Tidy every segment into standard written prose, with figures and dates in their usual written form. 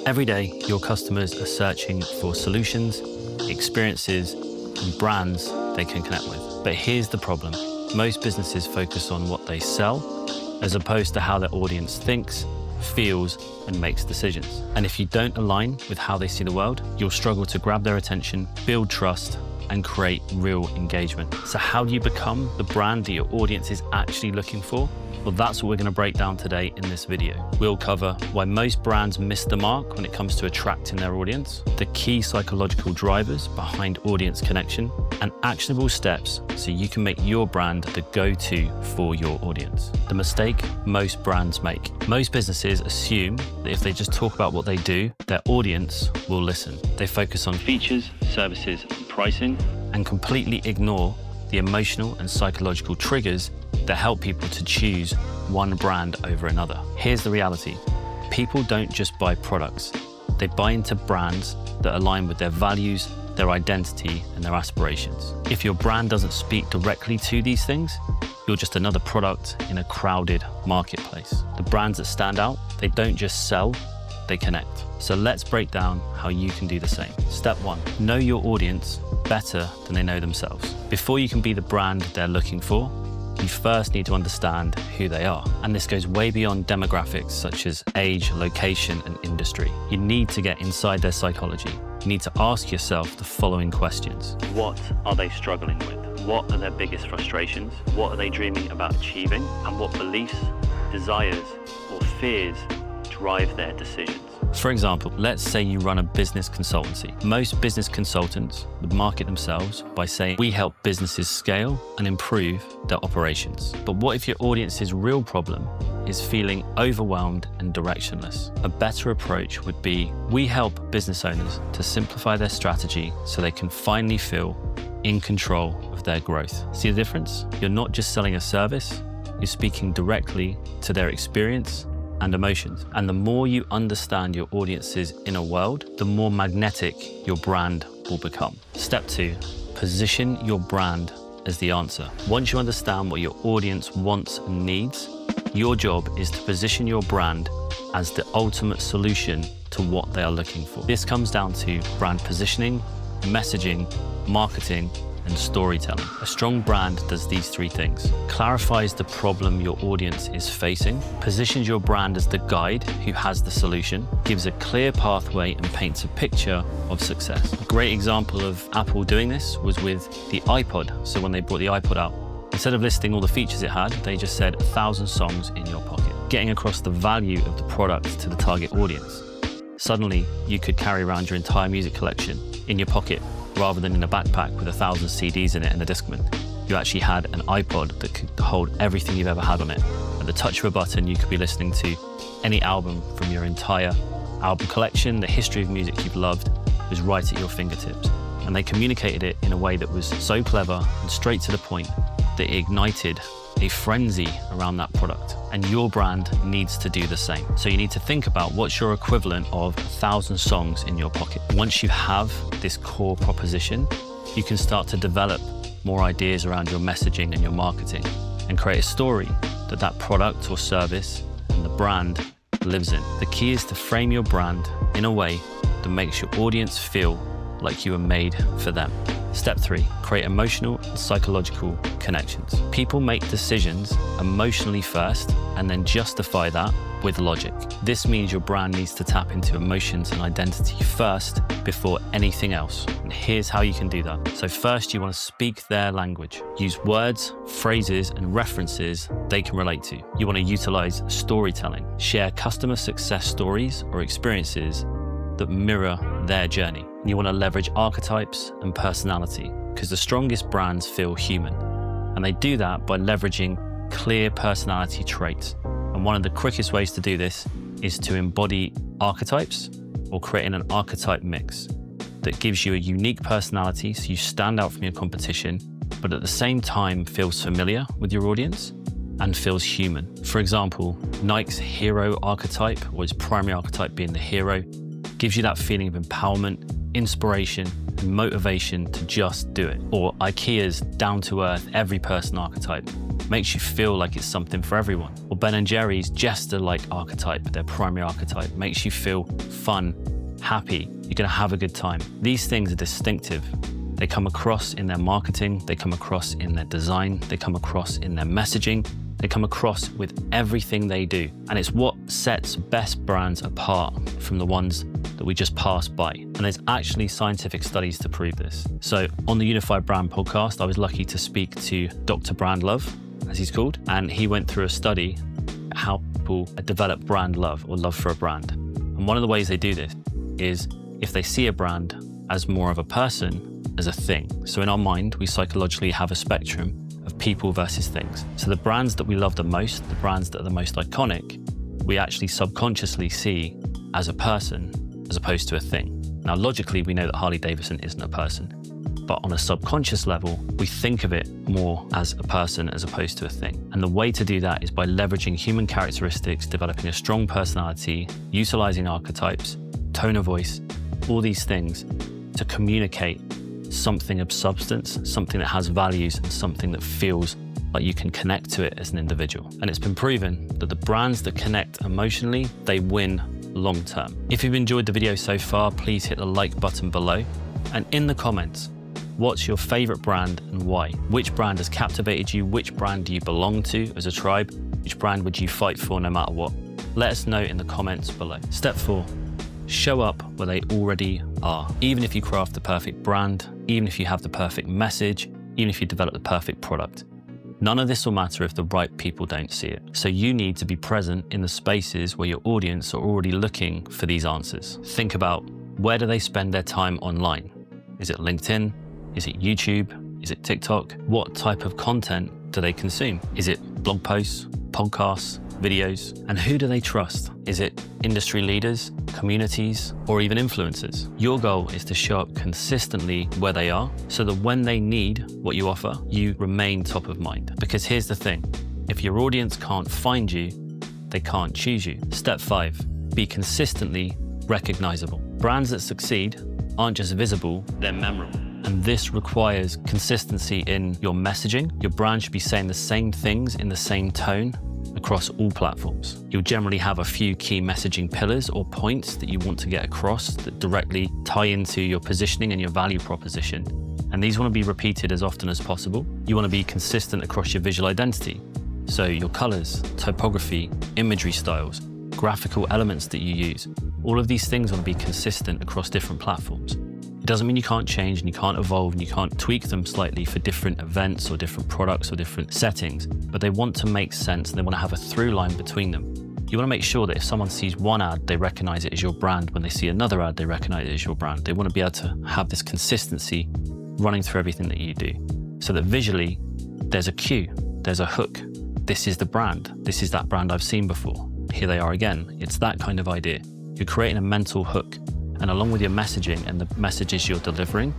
Every day, your customers are searching for solutions, experiences, and brands they can connect with. But here's the problem. Most businesses focus on what they sell, as opposed to how their audience thinks, feels, and makes decisions. And if you don't align with how they see the world, you'll struggle to grab their attention, build trust, and create real engagement. So how do you become the brand that your audience is actually looking for? Well, that's what we're going to break down today in this video. We'll cover why most brands miss the mark when it comes to attracting their audience, the key psychological drivers behind audience connection, and actionable steps so you can make your brand the go-to for your audience. The mistake most brands make. Most businesses assume that if they just talk about what they do, their audience will listen. They focus on features, services, and pricing, and completely ignore the emotional and psychological triggers that help people to choose one brand over another. Here's the reality. People don't just buy products. They buy into brands that align with their values, their identity, and their aspirations. If your brand doesn't speak directly to these things, you're just another product in a crowded marketplace. The brands that stand out, they don't just sell, they connect. So let's break down how you can do the same. Step 1, know your audience better than they know themselves. Before you can be the brand they're looking for, you first need to understand who they are. And this goes way beyond demographics such as age, location, and industry. You need to get inside their psychology. You need to ask yourself the following questions. What are they struggling with? What are their biggest frustrations? What are they dreaming about achieving? And what beliefs, desires, or fears drive their decisions? For example, let's say you run a business consultancy. Most business consultants would market themselves by saying, we help businesses scale and improve their operations. But what if your audience's real problem is feeling overwhelmed and directionless? A better approach would be, we help business owners to simplify their strategy so they can finally feel in control of their growth. See the difference? You're not just selling a service, you're speaking directly to their experience and emotions. And the more you understand your audience's inner world, the more magnetic your brand will become. Step 2, position your brand as the answer. Once you understand what your audience wants and needs, your job is to position your brand as the ultimate solution to what they are looking for. This comes down to brand positioning, messaging, marketing, and storytelling. A strong brand does these 3 things. Clarifies the problem your audience is facing, positions your brand as the guide who has the solution, gives a clear pathway and paints a picture of success. A great example of Apple doing this was with the iPod. So when they brought the iPod out, instead of listing all the features it had, they just said 1,000 songs in your pocket, getting across the value of the product to the target audience. Suddenly, you could carry around your entire music collection in your pocket rather than in a backpack with 1,000 CDs in it and a Discman. You actually had an iPod that could hold everything you've ever had on it. At the touch of a button, you could be listening to any album from your entire album collection. The history of music you've loved was right at your fingertips. And they communicated it in a way that was so clever and straight to the point that it ignited a frenzy around that product. And your brand needs to do the same. So you need to think about what's your equivalent of 1,000 songs in your pocket. Once you have this core proposition, you can start to develop more ideas around your messaging and your marketing and create a story that that product or service and the brand lives in. The key is to frame your brand in a way that makes your audience feel like you were made for them. Step 3, create emotional and psychological connections. People make decisions emotionally first and then justify that with logic. This means your brand needs to tap into emotions and identity first before anything else. And here's how you can do that. So first, you want to speak their language. Use words, phrases, and references they can relate to. You want to utilize storytelling. Share customer success stories or experiences that mirror their journey. You want to leverage archetypes and personality because the strongest brands feel human. And they do that by leveraging clear personality traits. And one of the quickest ways to do this is to embody archetypes or creating an archetype mix that gives you a unique personality so you stand out from your competition, but at the same time feels familiar with your audience and feels human. For example, Nike's hero archetype, or its primary archetype being the hero, gives you that feeling of empowerment, inspiration, and motivation to just do it. Or IKEA's down-to-earth, every person archetype makes you feel like it's something for everyone. Or Ben & Jerry's jester-like archetype, their primary archetype, makes you feel fun, happy, you're gonna have a good time. These things are distinctive. They come across in their marketing, they come across in their design, they come across in their messaging, they come across with everything they do. And it's what sets best brands apart from the ones that we just pass by. And there's actually scientific studies to prove this. So on the Unified Brand podcast, I was lucky to speak to Dr. Brand Love, as he's called, and he went through a study how people develop brand love or love for a brand. And one of the ways they do this is if they see a brand as more of a person, as a thing. So in our mind, we psychologically have a spectrum of people versus things. So the brands that we love the most, the brands that are the most iconic, we actually subconsciously see as a person as opposed to a thing. Now, logically, we know that Harley Davidson isn't a person, but on a subconscious level, we think of it more as a person as opposed to a thing. And the way to do that is by leveraging human characteristics, developing a strong personality, utilizing archetypes, tone of voice, all these things to communicate something of substance, something that has values, and something that feels like you can connect to it as an individual. And it's been proven that the brands that connect emotionally, they win long term. If you've enjoyed the video so far, please hit the like button below. And in the comments, what's your favorite brand and why? Which brand has captivated you? Which brand do you belong to as a tribe? Which brand would you fight for no matter what? Let us know in the comments below. Step 4. Show up where they already are. Even if you craft the perfect brand, even if you have the perfect message, even if you develop the perfect product. None of this will matter if the right people don't see it. So you need to be present in the spaces where your audience are already looking for these answers. Think about, where do they spend their time online? Is it LinkedIn? Is it YouTube? Is it TikTok? What type of content do they consume? Is it blog posts, podcasts, videos? And who do they trust? Is it industry leaders, communities, or even influencers? Your goal is to show up consistently where they are so that when they need what you offer, you remain top of mind. Because here's the thing, if your audience can't find you, they can't choose you. Step 5, be consistently recognizable. Brands that succeed aren't just visible, they're memorable. And this requires consistency in your messaging. Your brand should be saying the same things in the same tone across all platforms. You'll generally have a few key messaging pillars or points that you want to get across that directly tie into your positioning and your value proposition. And these want to be repeated as often as possible. You want to be consistent across your visual identity. So your colors, typography, imagery styles, graphical elements that you use, all of these things want to be consistent across different platforms. It doesn't mean you can't change and you can't evolve and you can't tweak them slightly for different events or different products or different settings, but they want to make sense and they want to have a through line between them. You want to make sure that if someone sees one ad, they recognize it as your brand. When they see another ad, they recognize it as your brand. They want to be able to have this consistency running through everything that you do so that visually there's a cue, there's a hook. This is the brand. This is that brand I've seen before. Here they are again. It's that kind of idea. You're creating a mental hook. And along with your messaging and the messages you're delivering,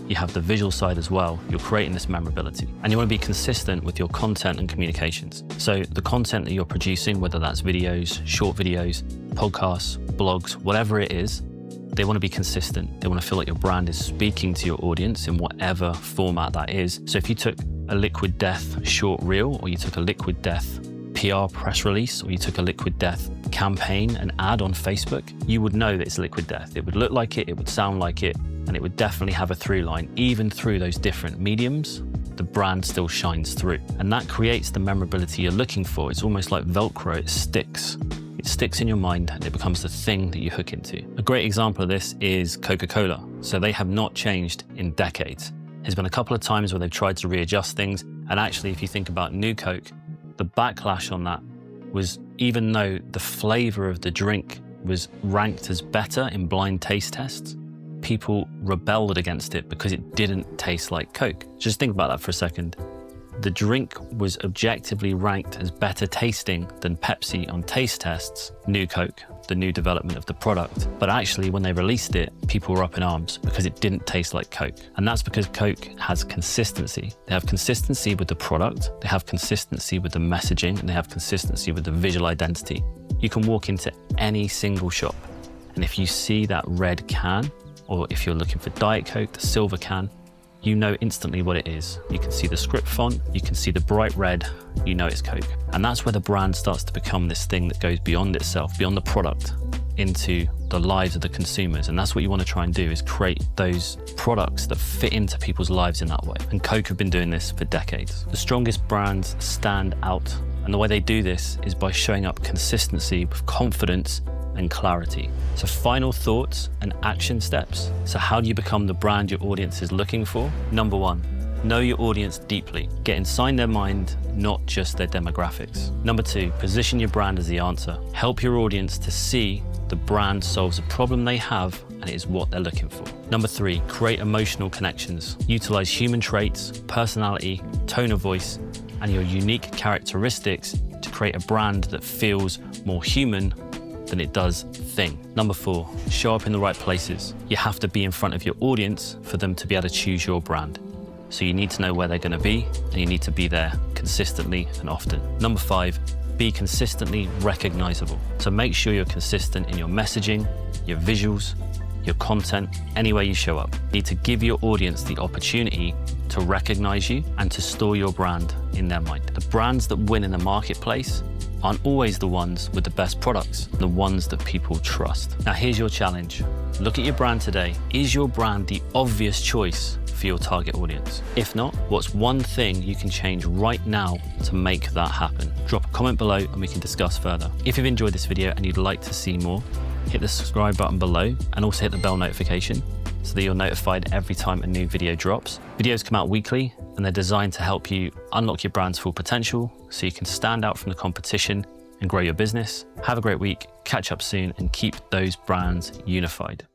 you have the visual side as well. You're creating this memorability. And you want to be consistent with your content and communications. So the content that you're producing, whether that's videos, short videos, podcasts, blogs, whatever it is, they want to be consistent. They want to feel like your brand is speaking to your audience in whatever format that is. So if you took a Liquid Death short reel, or you took a Liquid Death PR press release, or you took a Liquid Death campaign, an ad on Facebook, you would know that it's Liquid Death. It would look like it would sound like it, and it would definitely have a through line. Even through those different mediums, the brand still shines through. And that creates the memorability you're looking for. It's almost like Velcro, it sticks. It sticks in your mind and it becomes the thing that you hook into. A great example of this is Coca-Cola. So they have not changed in decades. There's been a couple of times where they've tried to readjust things. And actually, if you think about New Coke, the backlash on that was, even though the flavor of the drink was ranked as better in blind taste tests, people rebelled against it because it didn't taste like Coke. Just think about that for a second. The drink was objectively ranked as better tasting than Pepsi on taste tests, New Coke, the new development of the product. But actually, when they released it, people were up in arms because it didn't taste like Coke. And that's because Coke has consistency. They have consistency with the product, they have consistency with the messaging, and they have consistency with the visual identity. You can walk into any single shop, and if you see that red can, or if you're looking for Diet Coke, the silver can, you know instantly what it is. You can see the script font, you can see the bright red, you know it's Coke. And that's where the brand starts to become this thing that goes beyond itself, beyond the product, into the lives of the consumers. And that's what you want to try and do, is create those products that fit into people's lives in that way. And Coke have been doing this for decades. The strongest brands stand out, and the way they do this is by showing up consistency with confidence and clarity. So final thoughts and action steps. So how do you become the brand your audience is looking for? Number one, know your audience deeply. Get inside their mind, not just their demographics. Number two, position your brand as the answer. Help your audience to see the brand solves a problem they have and it is what they're looking for. Number three, create emotional connections. Utilize human traits, personality, tone of voice, and your unique characteristics to create a brand that feels more human than it does thing. Number four, show up in the right places. You have to be in front of your audience for them to be able to choose your brand. So you need to know where they're going to be, and you need to be there consistently and often. Number five, be consistently recognizable. So make sure you're consistent in your messaging, your visuals, your content, anywhere you show up. You need to give your audience the opportunity to recognize you and to store your brand in their mind. The brands that win in the marketplace aren't always the ones with the best products, the ones that people trust. Now here's your challenge. Look at your brand today. Is your brand the obvious choice for your target audience? If not, what's one thing you can change right now to make that happen? Drop a comment below and we can discuss further. If you've enjoyed this video and you'd like to see more, hit the subscribe button below and also hit the bell notification so that you're notified every time a new video drops. Videos come out weekly and they're designed to help you unlock your brand's full potential so you can stand out from the competition and grow your business. Have a great week, catch up soon, and keep those brands unified.